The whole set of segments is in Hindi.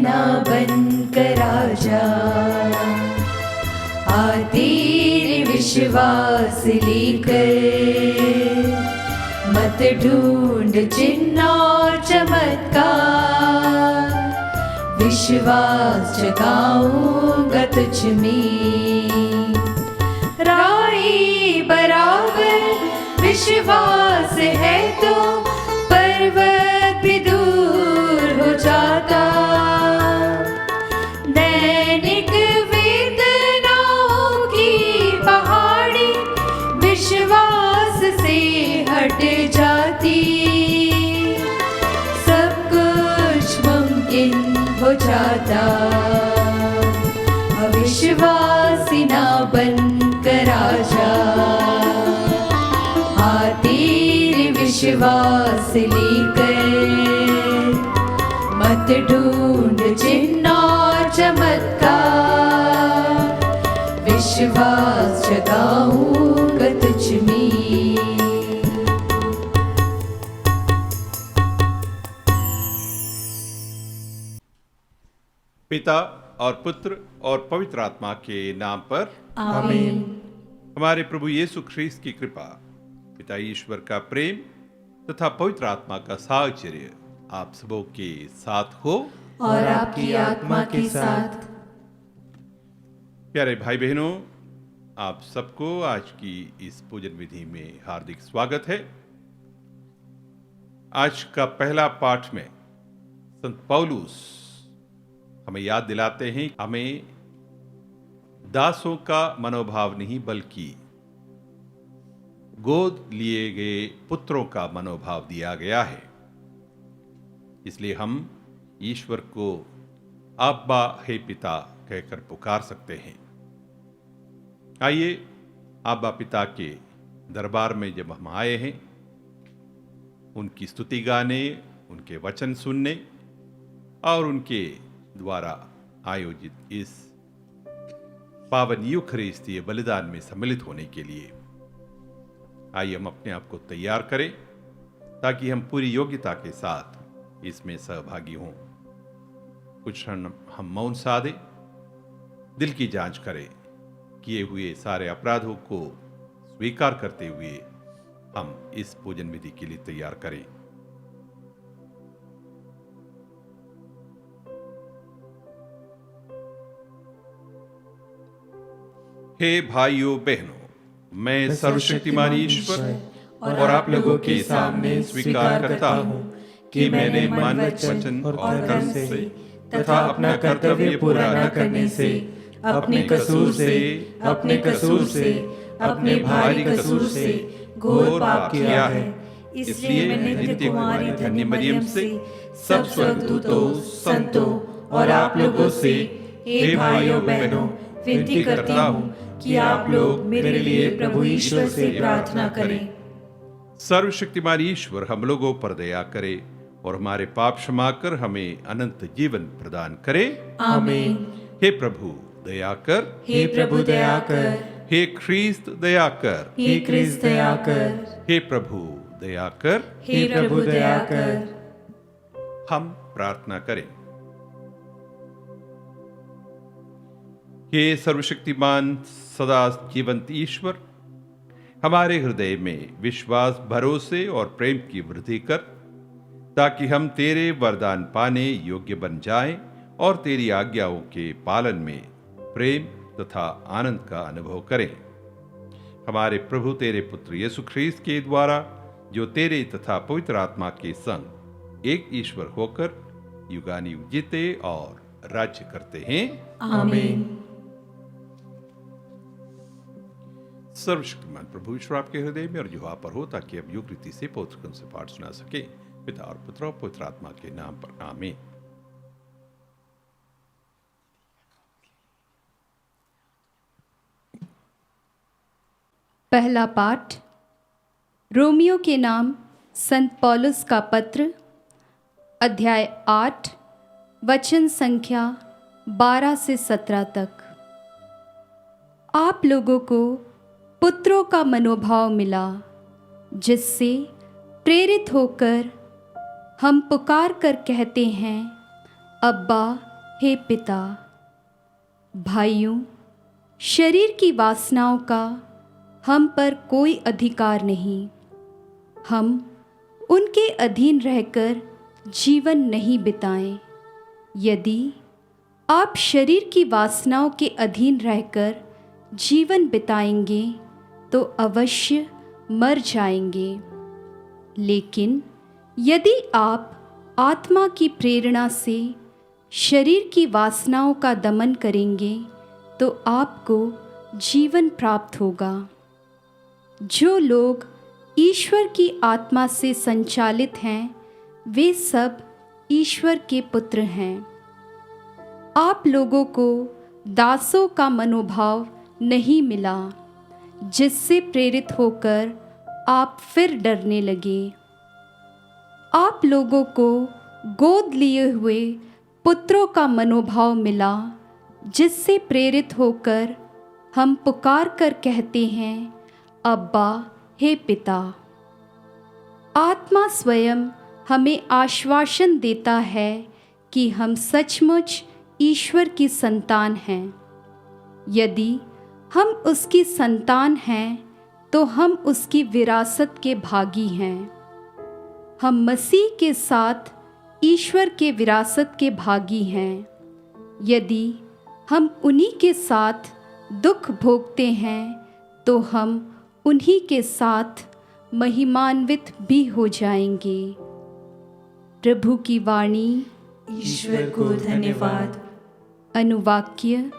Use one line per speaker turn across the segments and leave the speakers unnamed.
सिंहासना बनकर आजा, आ तेरे विश्वास लेकर, मत ढूंढ चिन्ह और चमत्कार, विश्वास जगाऊंगा तुझ में। राई बराबर विश्वास है तो पर्वत भी दूर हो जाता, दैनिक वेदनाओं की पहाड़ी विश्वास से हट जाती, सब कुछ मुमकिन हो जाता। अविश्वासी ना बनकर आजा, आ तेरे विश्वास लेकर, मत ढूंढ चिन्ह और चमत्कार, विश्वास जगाऊंगा तुझ में।
पिता और पुत्र और पवित्र आत्मा के नाम पर
आमीन।
हमारे प्रभु यीशु ख्रीस्त की कृपा, पिता ईश्वर का प्रेम तथा पवित्र आत्मा का साहचर्य आप सबों के साथ हो
और आपकी आत्मा के साथ।
प्यारे भाई बहनों, आप सबको आज की इस पूजन विधि में हार्दिक स्वागत है। आज का पहला पाठ में संत पौलुस हमें याद दिलाते हैं, हमें दासों का मनोभाव नहीं बल्कि गोद लिए गए पुत्रों का मनोभाव दिया गया है। इसलिए हम ईश्वर को अब्बा हे पिता कहकर पुकार सकते हैं। आइए अब्बा पिता के दरबार में जब हम आए हैं, उनकी स्तुति गाने, उनके वचन सुनने और उनके द्वारा आयोजित इस पावन यूखरिस्तीय बलिदान में सम्मिलित होने के लिए आइए हम अपने आप को तैयार करें, ताकि हम पूरी योग्यता के साथ इसमें सहभागी हों। कुछ क्षण हम मौन साधे, दिल की जांच करें, किए हुए सारे अपराधों को स्वीकार करते हुए हम इस पूजन विधि के लिए तैयार करें। हे भाइयों बहनों, मैं सर्वशक्तिमान ईश्वर और आप लोगों के सामने स्वीकार करता हूँ कि मैंने मन, वचन और कर्म से तथा अपना कर्तव्य पूरा न करने से, अपने कसूर से, अपने भारी कसूर से घोर पाप किया है। इसलिए मैंने नित्य कुमारी धन्य मरियम से, सब स्वर्गदूतों, संतों और आप लोगों से, हे भाइयों बहनों, विनती करता हूँ कि आप लोग मेरे लिए प्रभु ईश्वर से प्रार्थना करें। सर्वशक्तिमान ईश्वर हम लोगों पर दया करे और हमारे पाप क्षमा कर हमें अनंत जीवन प्रदान करे।
आमीन।
हे प्रभु दया कर,
हे प्रभु दया कर,
हे ख्रीस्त दया कर,
हे ख्रीस्त दया कर,
हे प्रभु दया कर,
हे प्रभु दया कर।
हम प्रार्थना करें। हे सर्वशक्तिमान सदा जीवंत ईश्वर, हमारे हृदय में विश्वास, भरोसे और प्रेम की वृद्धि कर, ताकि हम तेरे वरदान पाने योग्य बन जाएं और तेरी आज्ञाओं के पालन में प्रेम तथा आनंद का अनुभव करें। हमारे प्रभु तेरे पुत्र यीशु ख्रीस्त के द्वारा, जो तेरे तथा पवित्र आत्मा के संग एक ईश्वर होकर युगानुयुग जीते और राज्य करते हैं।
आमीन।
सर्वशक्तिमान प्रभु ईश्वर आपके हृदय में और जुहा पर हो, ताकि अब योग रीति से पवित्र से पाठ सुना सके। पिता और पुत्र और पवित्र आत्मा के नाम पर आमीन।
पहला पाठ रोमियो के नाम संत पौलुस का पत्र, अध्याय 8, वचन संख्या 12 से 17 तक। आप लोगों को पुत्रों का मनोभाव मिला, जिससे प्रेरित होकर हम पुकार कर कहते हैं, अब्बा हे पिता। भाइयों, शरीर की वासनाओं का हम पर कोई अधिकार नहीं। हम उनके अधीन रहकर जीवन नहीं बिताएं। यदि आप शरीर की वासनाओं के अधीन रहकर जीवन बिताएंगे तो अवश्य मर जाएंगे। लेकिन यदि आप आत्मा की प्रेरणा से शरीर की वासनाओं का दमन करेंगे तो आपको जीवन प्राप्त होगा। जो लोग ईश्वर की आत्मा से संचालित हैं, वे सब ईश्वर के पुत्र हैं। आप लोगों को दासों का मनोभाव नहीं मिला, जिससे प्रेरित होकर आप फिर डरने लगे। आप लोगों को गोद लिए हुए पुत्रों का मनोभाव मिला, जिससे प्रेरित होकर हम पुकार कर कहते हैं, अब्बा, हे पिता। आत्मा स्वयं हमें आश्वासन देता है कि हम सचमुच ईश्वर की संतान हैं। यदि हम उसकी संतान हैं तो हम उसकी विरासत के भागी हैं। हम मसीह के साथ ईश्वर के विरासत के भागी हैं। यदि हम उन्हीं के साथ दुख भोगते हैं तो हम उन्हीं के साथ महिमान्वित भी हो जाएंगे। प्रभु की वाणी।
ईश्वर को धन्यवाद।
अनुवाक्य।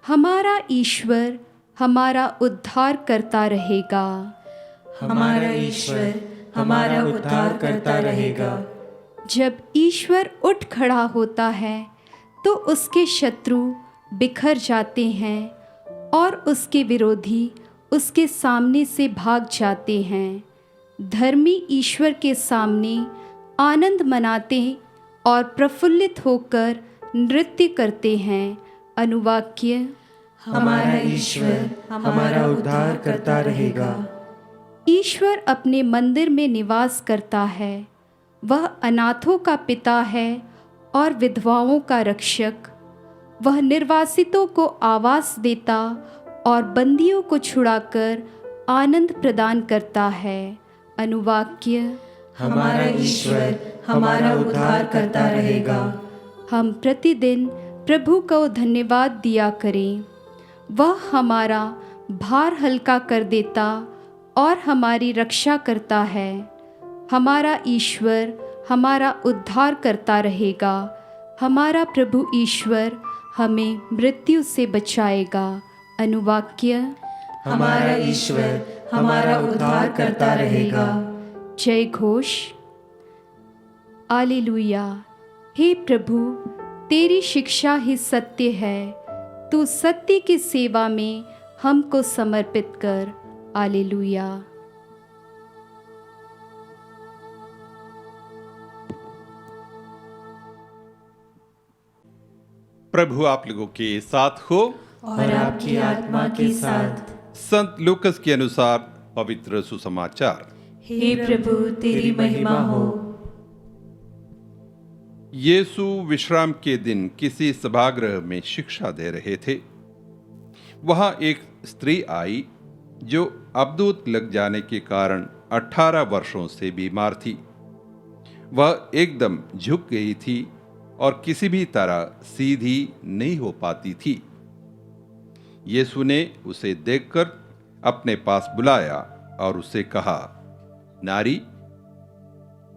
हमारा ईश्वर हमारा उद्धार करता रहेगा।
हमारा ईश्वर हमारा उद्धार करता रहेगा।
जब ईश्वर उठ खड़ा होता है तो उसके शत्रु बिखर जाते हैं और उसके विरोधी उसके सामने से भाग जाते हैं। धर्मी ईश्वर के सामने आनंद मनाते और प्रफुल्लित होकर नृत्य करते हैं। अनुवाक्य।
हमारा ईश्वर हमारा उद्धार करता रहेगा।
ईश्वर अपने मंदिर में निवास करता है। वह अनाथों का पिता है और विधवाओं का रक्षक। वह निर्वासितों को आवास देता और बंदियों को छुड़ाकर आनंद प्रदान करता है। अनुवाक्य।
हमारा ईश्वर हमारा उद्धार करता रहेगा।
हम प्रतिदिन प्रभु को धन्यवाद दिया करें। वह हमारा भार हल्का कर देता और हमारी रक्षा करता है। हमारा ईश्वर हमारा उद्धार करता रहेगा। हमारा प्रभु ईश्वर हमें मृत्यु से बचाएगा। अनुवाक्य।
हमारा ईश्वर हमारा उद्धार करता रहेगा।
जय घोष। आलेलुया। हे प्रभु, तेरी शिक्षा ही सत्य है। तू सत्य की सेवा में हमको समर्पित कर। आलेलुया।
प्रभु आप लोगों के साथ हो
और आपकी आत्मा के साथ।
संत लूकस के अनुसार पवित्र सुसमाचार।
हे प्रभु, तेरी महिमा हो।
यीशु विश्राम के दिन किसी सभागृह में शिक्षा दे रहे थे। वहां एक स्त्री आई जो अबदूत लग जाने के कारण 18 वर्षों से बीमार थी। वह एकदम झुक गई थी और किसी भी तरह सीधी नहीं हो पाती थी। यीशु ने उसे देखकर अपने पास बुलाया और उससे कहा, नारी,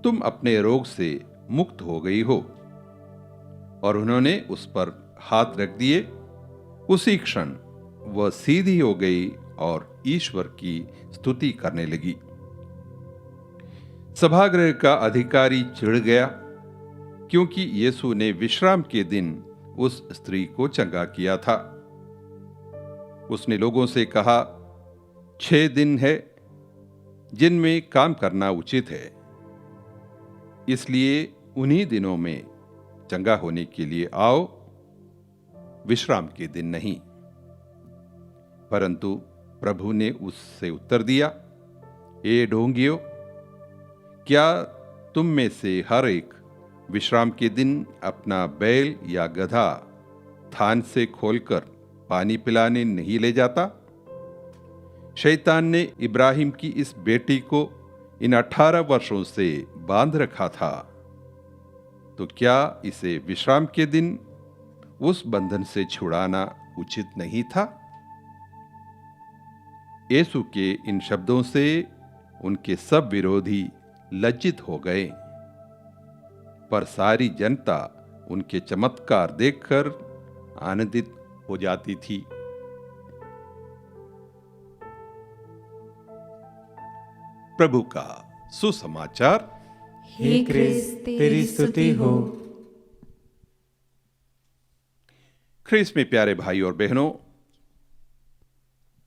तुम अपने रोग से मुक्त हो गई हो। और उन्होंने उस पर हाथ रख दिए। उसी क्षण वह सीधी हो गई और ईश्वर की स्तुति करने लगी। सभागृह का अधिकारी चिढ़ गया, क्योंकि यीशु ने विश्राम के दिन उस स्त्री को चंगा किया था। उसने लोगों से कहा, 6 दिन है जिनमें काम करना उचित है, इसलिए उन्हीं दिनों में चंगा होने के लिए आओ, विश्राम के दिन नहीं। परंतु प्रभु ने उससे उत्तर दिया, ए ढोंगियों, क्या तुम में से हर एक विश्राम के दिन अपना बैल या गधा थान से खोलकर पानी पिलाने नहीं ले जाता? शैतान ने इब्राहिम की इस बेटी को इन 18 वर्षों से बांध रखा था, तो क्या इसे विश्राम के दिन उस बंधन से छुड़ाना उचित नहीं था? यीशु के इन शब्दों से उनके सब विरोधी लज्जित हो गए, पर सारी जनता उनके चमत्कार देखकर आनंदित हो जाती थी। प्रभु का सुसमाचार।
हे क्रिस्त तेरी स्तुति हो।
ख्रीस्त में प्यारे भाई और बहनों,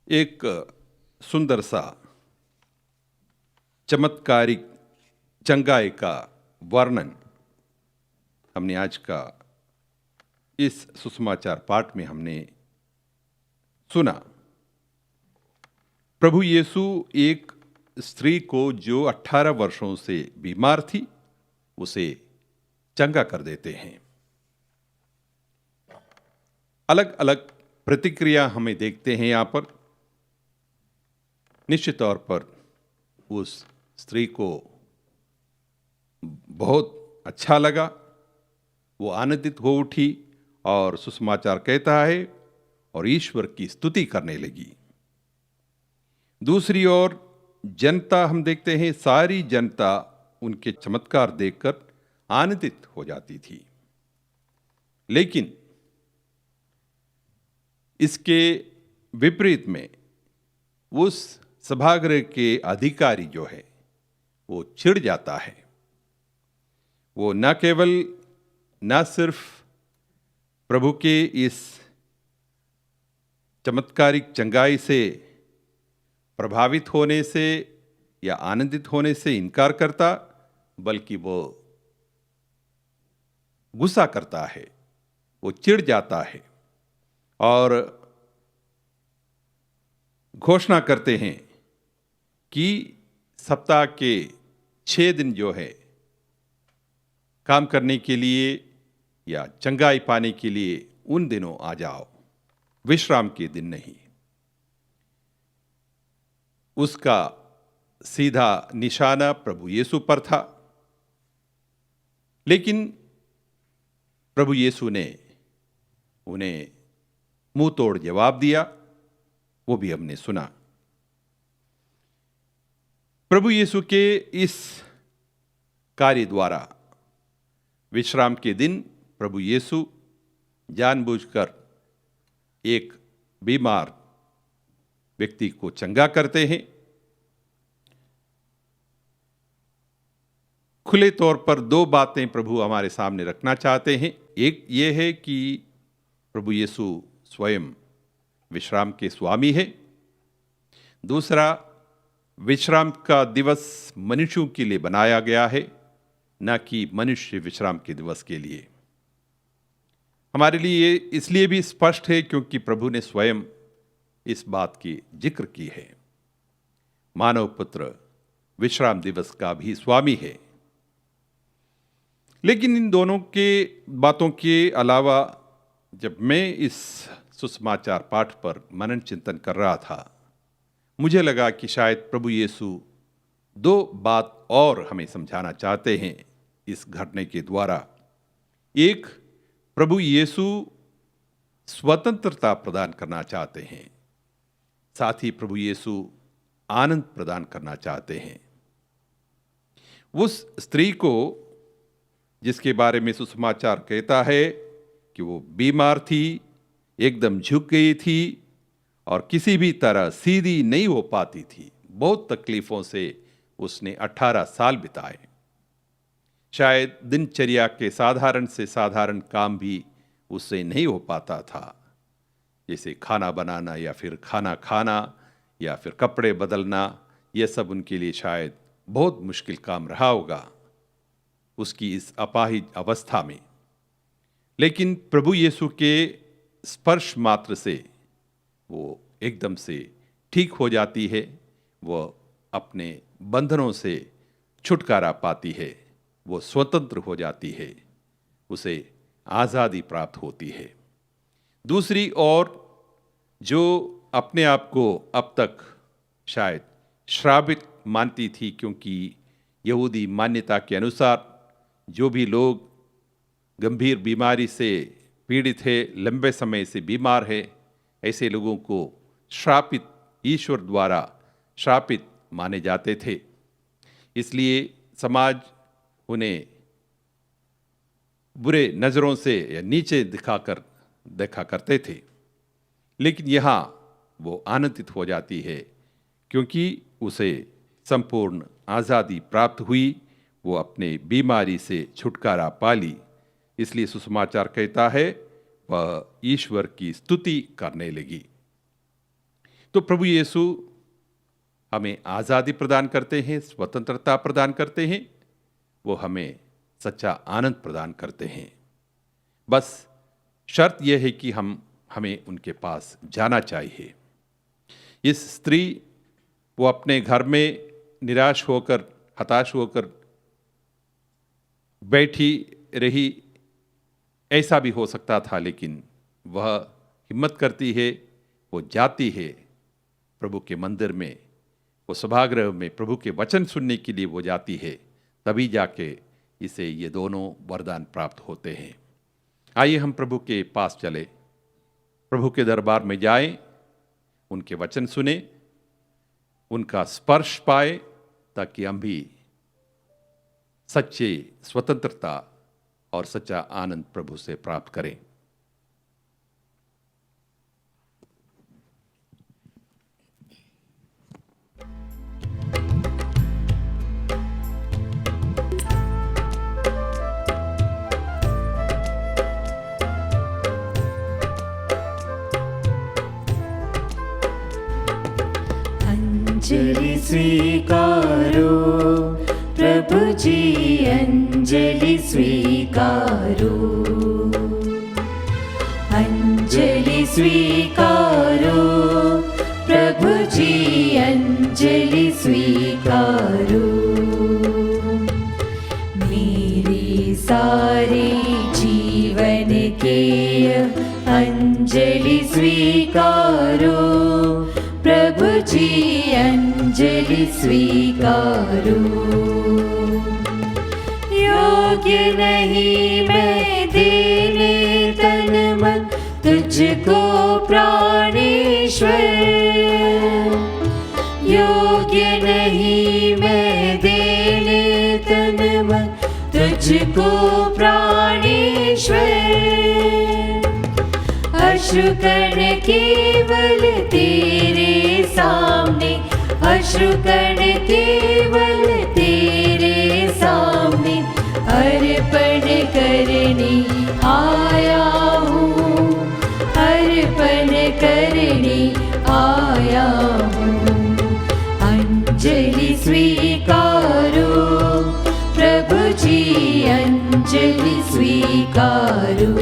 एक सुंदर सा चमत्कारिक चंगाई का वर्णन हमने आज का इस सुसमाचार पाठ में हमने सुना। प्रभु यीशु एक स्त्री को जो 18 वर्षों से बीमार थी, उसे चंगा कर देते हैं। अलग अलग प्रतिक्रिया हमें देखते हैं यहाँ पर। निश्चित तौर पर उस स्त्री को बहुत अच्छा लगा, वो आनंदित हो उठी और सुसमाचार कहता है और ईश्वर की स्तुति करने लगी। दूसरी ओर जनता हम देखते हैं, सारी जनता उनके चमत्कार देखकर आनंदित हो जाती थी। लेकिन इसके विपरीत में उस सभागृह के अधिकारी जो है वो चिढ़ जाता है। वो न सिर्फ प्रभु के इस चमत्कारिक चंगाई से प्रभावित होने से या आनंदित होने से इनकार करता, बल्कि वो गुस्सा करता है, वो चिढ़ जाता है और घोषणा करते हैं कि सप्ताह के 6 दिन जो है काम करने के लिए या चंगाई पाने के लिए उन दिनों आ जाओ, विश्राम के दिन नहीं। उसका सीधा निशाना प्रभु यीशु पर था। लेकिन प्रभु यीशु ने उन्हें मुंह तोड़ जवाब दिया, वो भी हमने सुना। प्रभु यीशु के इस कार्य द्वारा विश्राम के दिन प्रभु यीशु जानबूझकर एक बीमार व्यक्ति को चंगा करते हैं। खुले तौर पर 2 बातें प्रभु हमारे सामने रखना चाहते हैं। एक ये है कि प्रभु यीशु स्वयं विश्राम के स्वामी है। दूसरा, विश्राम का दिवस मनुष्यों के लिए बनाया गया है, न कि मनुष्य विश्राम के दिवस के लिए। हमारे लिए इसलिए भी स्पष्ट है क्योंकि प्रभु ने स्वयं इस बात की जिक्र की है। मानव पुत्र विश्राम दिवस का भी स्वामी है। लेकिन इन दोनों के बातों के अलावा जब मैं इस सुसमाचार पाठ पर मनन चिंतन कर रहा था, मुझे लगा कि शायद प्रभु यीशु 2 बात और हमें समझाना चाहते हैं इस घटने के द्वारा। एक, प्रभु यीशु स्वतंत्रता प्रदान करना चाहते हैं, साथ ही प्रभु यीशु आनंद प्रदान करना चाहते हैं। उस स्त्री को जिसके बारे में सुसमाचार कहता है कि वो बीमार थी, एकदम झुक गई थी और किसी भी तरह सीधी नहीं हो पाती थी। बहुत तकलीफों से उसने 18 साल बिताए। शायद दिनचर्या के साधारण से साधारण काम भी उससे नहीं हो पाता था, जैसे खाना बनाना या फिर खाना खाना या फिर कपड़े बदलना। यह सब उनके लिए शायद बहुत मुश्किल काम रहा होगा उसकी इस अपाहिज अवस्था में। लेकिन प्रभु यीशु के स्पर्श मात्र से वो एकदम से ठीक हो जाती है, वो अपने बंधनों से छुटकारा पाती है वो स्वतंत्र हो जाती है, उसे आज़ादी प्राप्त होती है। दूसरी ओर जो अपने आप को अब तक शायद श्रापित मानती थी, क्योंकि यहूदी मान्यता के अनुसार जो भी लोग गंभीर बीमारी से पीड़ित है, लंबे समय से बीमार है, ऐसे लोगों को श्रापित, ईश्वर द्वारा श्रापित माने जाते थे। इसलिए समाज उन्हें बुरे नज़रों से या नीचे देखा करते थे। लेकिन यहाँ वो आनंदित हो जाती है, क्योंकि उसे संपूर्ण आज़ादी प्राप्त हुई, वो अपने बीमारी से छुटकारा पा ली। इसलिए सुसमाचार कहता है वह ईश्वर की स्तुति करने लगी। तो प्रभु यीशु हमें आज़ादी प्रदान करते हैं, स्वतंत्रता प्रदान करते हैं, वो हमें सच्चा आनंद प्रदान करते हैं। बस शर्त यह है कि हमें उनके पास जाना चाहिए। इस स्त्री वो अपने घर में निराश होकर, हताश होकर बैठी रही, ऐसा भी हो सकता था, लेकिन वह हिम्मत करती है, वो जाती है प्रभु के मंदिर में, वो सभागृह में प्रभु के वचन सुनने के लिए वो जाती है। तभी जाके इसे ये दोनों वरदान प्राप्त होते हैं। आइए हम प्रभु के पास चले, प्रभु के दरबार में जाएं, उनके वचन सुने, उनका स्पर्श पाए, ताकि हम भी सच्ची स्वतंत्रता और सच्चा आनंद प्रभु से प्राप्त करें।
अंजलि स्वीकारो प्रभु जी, अंजलि स्वीकारो, अंजलि स्वीकारो प्रभु जी, अंजलि स्वीकारो। मेरे सारे जीवन के अंजलि स्वीकारो प्रभु जी, अंजलि स्वीकारो। योग्य नहीं मैं देने तन मन तुझको प्राणेश्वर, योग्य नहीं मैं देने तन मन तुझको प्राणेश्वर। अश्रुकण केवल तेरे सामने, अश्रुकण केवल तेरे सामने अर्पण करने आया हूँ, अर्पण करने आया हूँ। अंजलि स्वीकारो प्रभु जी, अंजलि स्वीकारो,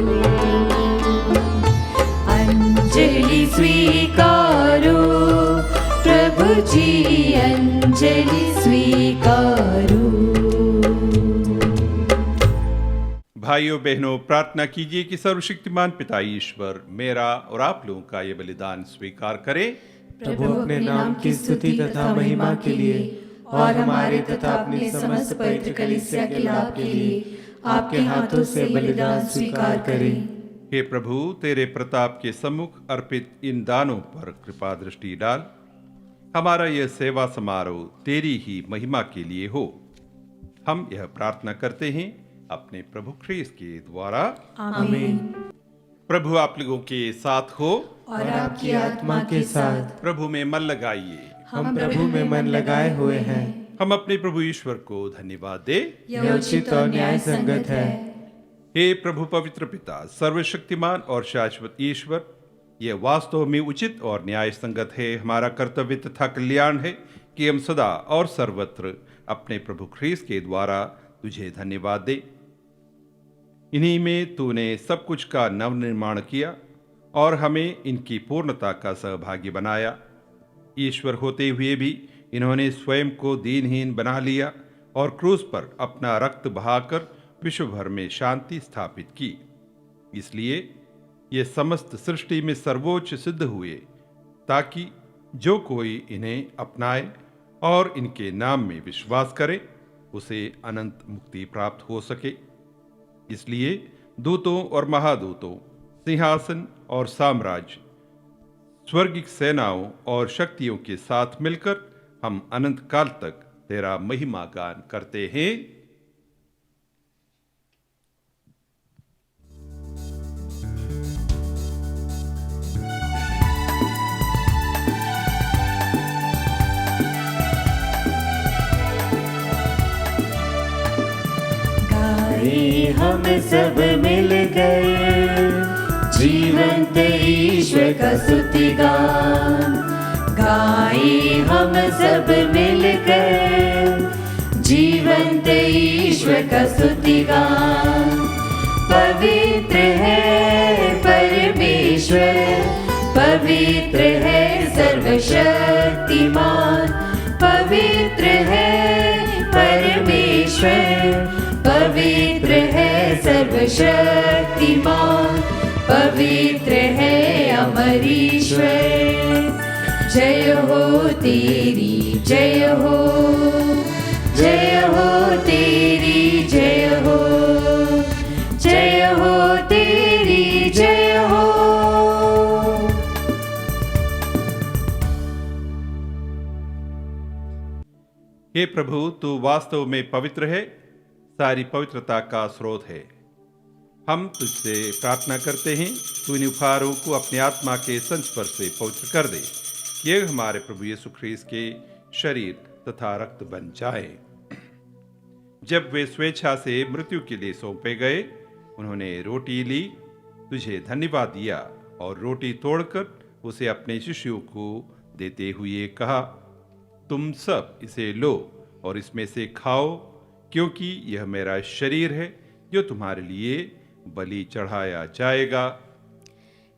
अंजलि स्वीकारो प्रभु जी, अंजलि स्वीकारो।
भाइयों बहनों, प्रार्थना कीजिए कि सर्वशक्तिमान पिता ईश्वर मेरा और आप लोगों का ये बलिदान स्वीकार करे।
प्रभु अपने नाम की स्तुति तथा महिमा के लिए और हमारे तथा अपने समस्त पवित्र कलीसिया के लाभ के लिए आपके हाथों से बलिदान स्वीकार करें।
हे प्रभु, तेरे प्रताप के सम्मुख अर्पित इन दानों पर कृपा दृष्टि डाल। हमारा यह सेवा समारोह तेरी ही महिमा के लिए हो। हम यह प्रार्थना करते हैं अपने प्रभु ख्रीस्त के द्वारा,
आमीन।
प्रभु आप लोगों के साथ हो
और आपकी आत्मा के साथ।
प्रभु में मन लगाइए।
हम प्रभु में मन लगाए हुए हैं।
हम अपने प्रभु ईश्वर को धन्यवाद दे।
यह उचित और न्याय संगत है।
हे प्रभु पवित्र पिता, सर्वशक्तिमान और शाश्वत ईश्वर, यह वास्तव में उचित और न्याय संगत है, हमारा कर्तव्य तथा कल्याण है कि हम सदा और सर्वत्र अपने प्रभु ख्रीस्त के द्वारा तुझे धन्यवाद दे। इन्हीं में तूने सब कुछ का नवनिर्माण किया और हमें इनकी पूर्णता का सहभागी बनाया। ईश्वर होते हुए भी इन्होंने स्वयं को दीनहीन बना लिया और क्रूस पर अपना रक्त बहाकर विश्व भर में शांति स्थापित की। इसलिए ये समस्त सृष्टि में सर्वोच्च सिद्ध हुए, ताकि जो कोई इन्हें अपनाए और इनके नाम में विश्वास करे उसे अनंत मुक्ति प्राप्त हो सके। इसलिए दूतों और महादूतों, सिंहासन और साम्राज्य, स्वर्गिक सेनाओं और शक्तियों के साथ मिलकर हम अनंत काल तक तेरा महिमा गान करते हैं।
हम सब मिल गए जीवंत ईश्वर का स्तुति गान। गाए हम सब मिल गए जीवंत ईश्वर का स्तुति गान। पवित्र है परमेश्वर, पवित्र है सर्वशक्तिमान, पवित्र है परमेश्वर, पवित्र है सर्वशक्तिमान, पवित्र है अमर ईश्वर। जय हो तेरी जय हो, जय हो तेरी जय हो, जय हो तेरी जय हो।
हे प्रभु, तू वास्तव में पवित्र है, सारी पवित्रता का स्रोत है। हम तुझसे प्रार्थना करते हैं, तू इन उपहारों को अपने आत्मा के संस्पर्श से पवित्र कर दे, ये हमारे प्रभु यीशु ख्रीस्त के शरीर तथा रक्त बन जाए। जब वे स्वेच्छा से मृत्यु के लिए सौंपे गए, उन्होंने रोटी ली, तुझे धन्यवाद दिया और रोटी तोड़कर उसे अपने शिष्यों को देते हुए कहा, तुम सब इसे लो और इसमें से खाओ, क्योंकि यह मेरा शरीर है जो तुम्हारे लिए बलि चढ़ाया जाएगा।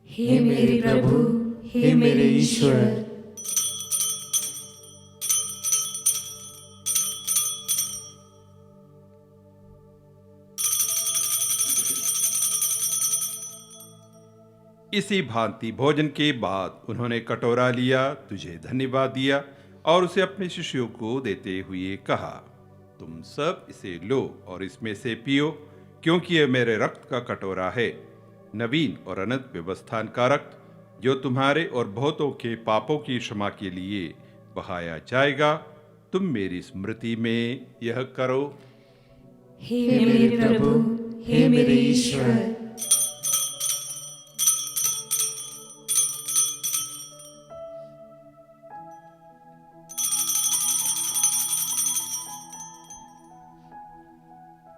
हे मेरे प्रभु, हे मेरे ईश्वर।
इसी भांति भोजन के बाद उन्होंने कटोरा लिया, तुझे धन्यवाद दिया और उसे अपने शिष्यों को देते हुए कहा, तुम सब इसे लो और इसमें से पियो, क्योंकि यह मेरे रक्त का कटोरा है, नवीन और अनंत व्यवस्थान का रक्त, जो तुम्हारे और बहुतों के पापों की क्षमा के लिए बहाया जाएगा। तुम मेरी स्मृति में यह करो।
हे मेरे प्रभु, हे मेरे ईश्वर।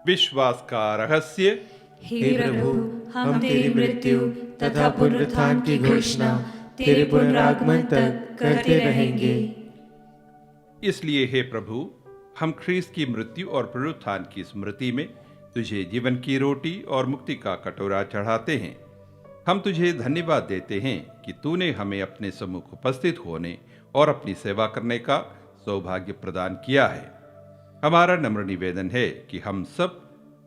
विश्वास का रहस्य।
हे प्रभु, हम तेरी मृत्यु तथा पुनरुत्थान की घोषणा तेरे पुनरागमन तक करते रहेंगे।
इसलिए हे प्रभु, हम ख्रीस्त की मृत्यु और पुनरुत्थान की स्मृति में तुझे जीवन की रोटी और मुक्ति का कटोरा चढ़ाते हैं। हम तुझे धन्यवाद देते हैं कि तूने हमें अपने सम्मुख उपस्थित होने और अपनी सेवा करने का सौभाग्य प्रदान किया है। हमारा नम्र निवेदन है कि हम सब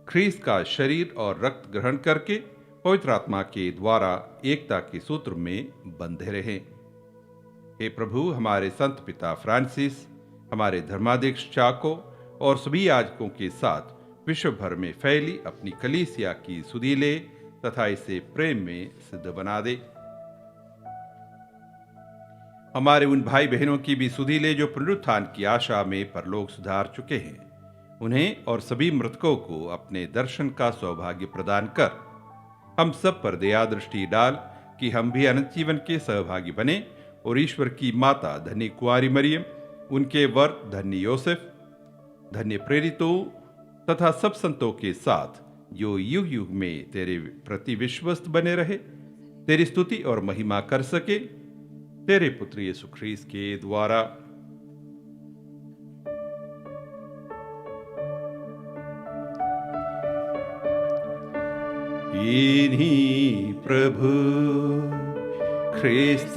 ख्रीस्त का शरीर और रक्त ग्रहण करके पवित्र आत्मा के द्वारा एकता के सूत्र में बंधे रहें। हे प्रभु, हमारे संत पिता फ्रांसिस, हमारे धर्माध्यक्ष चाको और सभी याजकों के साथ विश्व भर में फैली अपनी कलीसिया की सुधि ले तथा इसे प्रेम में सिद्ध बना दे। हमारे उन भाई बहनों की भी सुधि ले जो पुनरुत्थान की आशा में परलोक सुधार चुके हैं, उन्हें और सभी मृतकों को अपने दर्शन का सौभाग्य प्रदान कर हम सब पर दया दृष्टि डाल कि हम भी अनंत जीवन के सहभागी बने और ईश्वर की माता धन्य कुंवारी मरियम, उनके वर धन्य योसेफ, धन्य प्रेरितों तथा सब संतों के साथ जो युग युग में तेरे प्रति विश्वस्त बने रहे, तेरी स्तुति और महिमा कर सके, तेरे पुत्र यीशु ख्रीस्त के द्वारा। इन्हीं प्रभु ख्रीस्त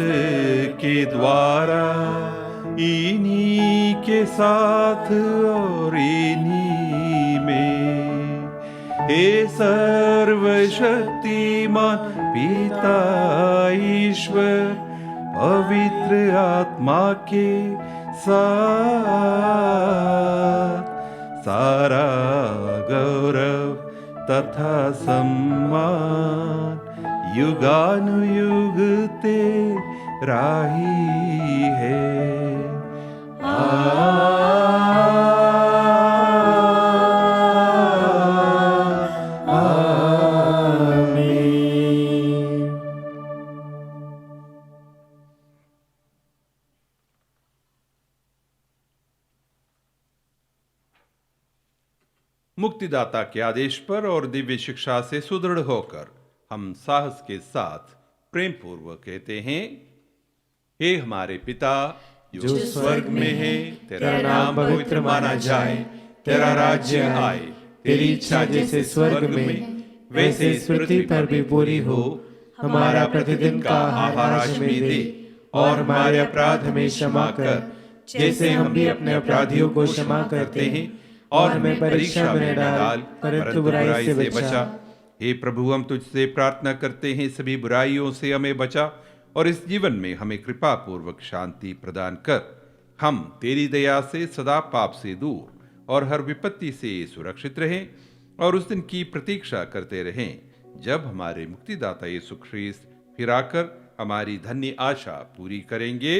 के द्वारा इन्हीं के साथ और इन्हीं में, हे सर्वशक्तिमान पिता ईश्वर, पवित्र आत्मा के साथ सारा गौरव तथा सम्मान युगानुयुग तेरा ही है। मुक्तिदाता के आदेश पर और दिव्य शिक्षा से सुदृढ़ होकर हम साहस के साथ प्रेम पूर्वक कहते हैं, हे हमारे पिता जो स्वर्ग में है, तेरा नाम पवित्र माना जाए, तेरा राज्य आए, तेरी इच्छा जैसे स्वर्ग में वैसे इस पृथ्वी पर भी पूरी हो। हमारा प्रतिदिन का आहार आज हमें दे, और हमारे अपराध हमें क्षमा कर जैसे हम भी अपने अपराधियों को क्षमा करते हैं, और हमें परीक्षा में न डाल परंतु बुराई से बचा। हे प्रभु, हम तुझसे प्रार्थना करते हैं, सभी बुराइयों से हमें बचा और इस जीवन में हमें कृपा पूर्वक शांति प्रदान कर। हम तेरी दया से सदा पाप से दूर और हर विपत्ति से सुरक्षित रहें और उस दिन की प्रतीक्षा करते रहें जब हमारे मुक्तिदाता यीशु ख्रीस्त फिर आकर हमारी धन्य आशा पूरी करेंगे।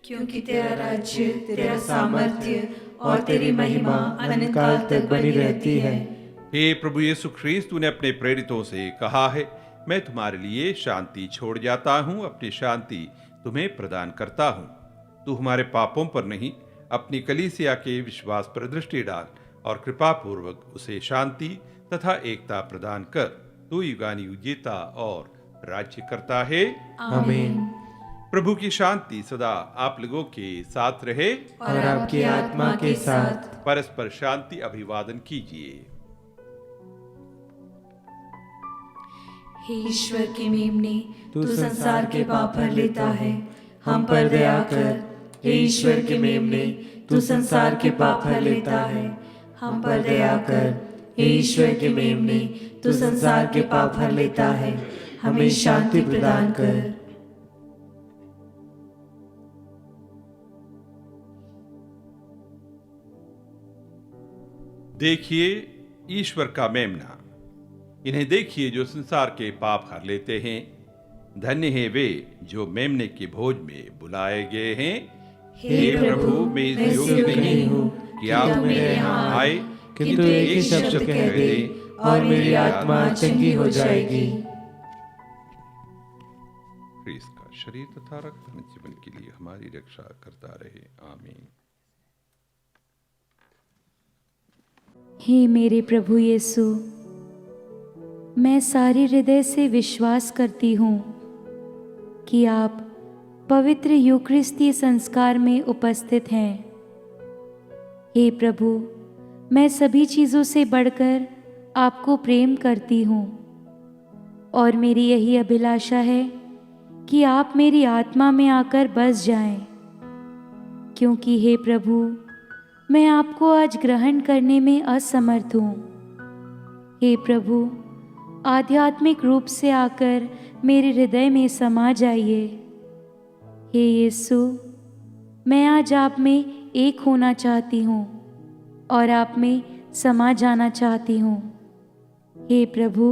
क्योंकि तेरा राज्य, तेरा सामर्थ्य और तेरी महिमा अनंत काल तक बनी रहती है।
हे प्रभु यीशु ख्रीस्त, तूने अपने प्रेरितों से कहा है, मैं तुम्हारे लिए शांति छोड़ जाता हूँ, अपनी शांति तुम्हें प्रदान करता हूँ। तू हमारे पापों पर नहीं, अपनी कलीसिया के विश्वास पर दृष्टि डाल और कृपा पूर्वक उसे शांति तथा एकता प्रदान कर। तू युगानुयुग जीता और राज्य करता है।
आमीन।
प्रभु की शांति सदा आप लोगों के साथ रहे
और आपकी आत्मा के साथ।
परस्पर शांति अभिवादन कीजिए।
हे ईश्वर के मेमने, तू संसार के पाप भर लेता है, हम पर दया कर। हे ईश्वर के मेमने, तू संसार के पाप भर लेता है, हम पर दया कर। हे ईश्वर के मेमने, तू संसार के पाप भर लेता है, हमें शांति प्रदान कर।
देखिए ईश्वर का मेमना, इन्हें देखिए जो संसार के पाप हर लेते हैं। धन्य है वे जो मेमने के भोज में बुलाए गए हैं। हे प्रभु, मैं इस योग्य नहीं हूँ कि आप मेरे यहाँ आए, किंतु एक ही शब्द कह दे और मेरी आत्मा चंगी हो जाएगी। ख्रीस्त का शरीर तथा रक्त जीवन के लिए हमारी रक्षा करता रहे। आमीन।
हे मेरे प्रभु यीशु, मैं सारे हृदय से विश्वास करती हूँ कि आप पवित्र यूकरिस्तीय संस्कार में उपस्थित हैं। हे प्रभु, मैं सभी चीज़ों से बढ़कर आपको प्रेम करती हूँ और मेरी यही अभिलाषा है कि आप मेरी आत्मा में आकर बस जाएं, क्योंकि हे प्रभु, मैं आपको आज ग्रहण करने में असमर्थ हूँ। हे प्रभु, आध्यात्मिक रूप से आकर मेरे हृदय में समा जाइए। हे यीशु, मैं आज आप में एक होना चाहती हूँ और आप में समा जाना चाहती हूँ। हे प्रभु,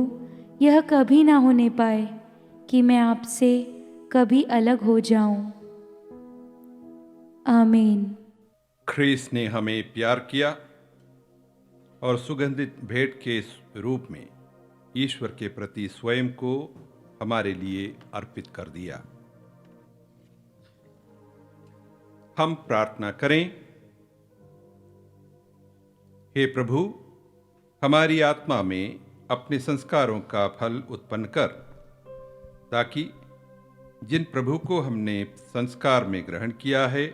यह कभी ना होने पाए कि मैं आपसे कभी अलग हो जाऊं। आमीन।
ख्रीस्त ने हमें प्यार किया और सुगंधित भेंट के रूप में ईश्वर के प्रति स्वयं को हमारे लिए अर्पित कर दिया। हम प्रार्थना करें। हे प्रभु, हमारी आत्मा में अपने संस्कारों का फल उत्पन्न कर, ताकि जिन प्रभु को हमने संस्कार में ग्रहण किया है,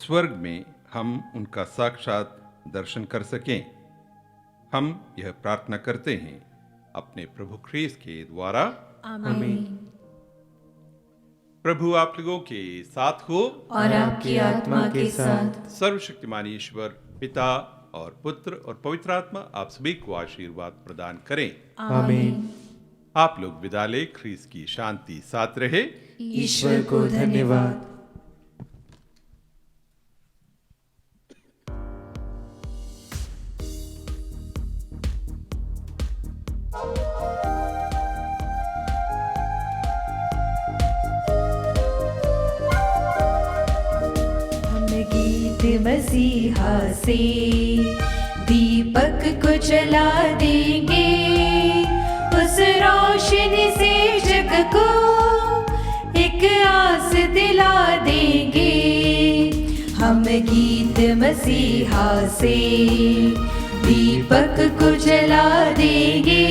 स्वर्ग में हम उनका साक्षात दर्शन कर सकें। हम यह प्रार्थना करते हैं अपने प्रभु ख्रीस्त के द्वारा।
आमीन।
प्रभु आप लोगों के साथ हो
और आपकी आत्मा के साथ।
सर्वशक्तिमान ईश्वर पिता और पुत्र और पवित्र आत्मा आप सभी को आशीर्वाद प्रदान करें।
आमीन।
आप लोग विदा ले, ख्रीस्त की शांति साथ रहे।
ईश्वर को धन्यवाद। मसीहा से दीपक को जला देंगे, उस रोशनी से जग को एक आस दिला देंगे। हम गीत मसीहा से दीपक को जला देंगे,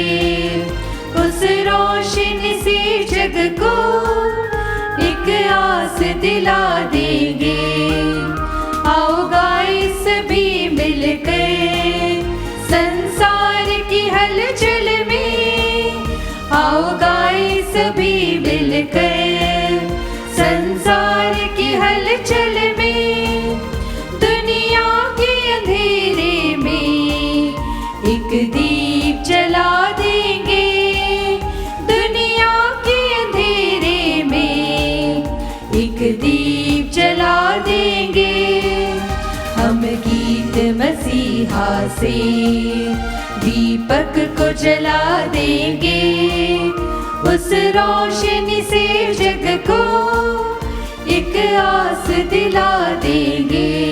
उस रोशनी से जग को एक आस दिला देंगे। आओ गाए सभी मिलकर संसार की हलचल में, आओ गाए सभी मिलकर संसार की हलचल में। दुनिया के अंधेरे में एक दीप जला देंगे, दुनिया के अंधेरे में एक दीप जला देंगे। हम गीत मसीहा से दीपक को जला देंगे, उस रोशनी से जग को एक आस दिला देंगे।